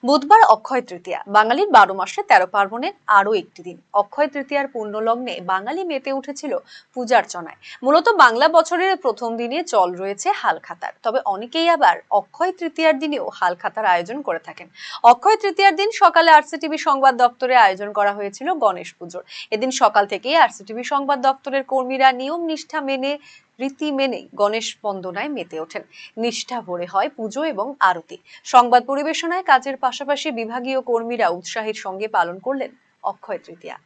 বুধবার অক্ষয় তৃতীয়া, বাঙালির 12 মাসে 13 পার্বণের আরো একটি দিন। অক্ষয় তৃতীয়ার পূর্ণ লগ্নে বাঙালি মেতে উঠেছিল পূজার্চনায়। মূলত বাংলা বছরের প্রথম দিনে চল রয়েছে হালখাতার, তবে অনেকেই আবার অক্ষয় তৃতীয়ার দিনেও হালখাতার আয়োজন করে থাকেন। অক্ষয় তৃতীয়ার দিন সকালে আরসিটিভি সংবাদ দপ্তরে আয়োজন করা হয়েছিল গণেশ পুজোর। এদিন সকাল থেকেই আরসিটিভি সংবাদ দপ্তরের কর্মীরা নিয়ম নিষ্ঠা মেনে রীতি মেনে গণেশ বন্দনায় মেতে ওঠেন। নিষ্ঠা ভরে হয় পুজো এবং আরতি। সংবাদ পরিবেশনায় কাজের পাশাপাশি বিভাগীয় কর্মীরা উৎসাহের সঙ্গে পালন করলেন অক্ষয় তৃতীয়া।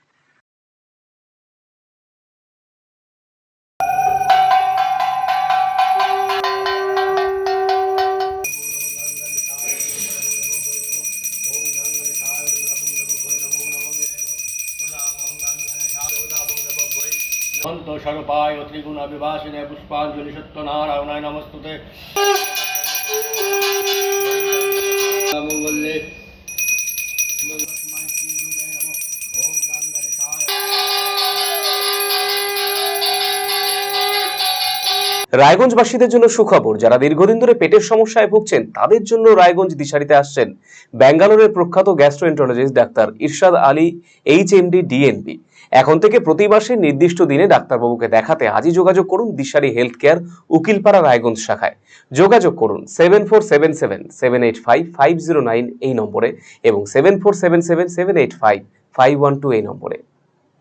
স্বরূপায় ত্রিগুণ বিভাসিনে পুষ্পাঞ্জলি সত্যনারায়ণায় নমস্তুতে। মঙ্গলে রায়গঞ্জবাসীদের জন্য সুখবর। যারা দীর্ঘদিন ধরে পেটের সমস্যায় ভুগছেন তাদের জন্য রায়গঞ্জ দিশারিতে আসছেন ব্যাঙ্গালোরের প্রখ্যাত গ্যাস্ট্রোএন্টারোলজিস্ট ডাক্তার ইরশাদ আলী, এইচএমডি, ডিএনবি। এখন থেকে প্রতি মাসে নির্দিষ্ট দিনে ডাক্তারবাবুকে দেখাতে আজই যোগাযোগ করুন দিশারি হেলথ কেয়ার, উকিলপাড়া, রায়গঞ্জ শাখায়। যোগাযোগ করুন 7477785509 এই নম্বরে এবং 7477785512 এই নম্বরে।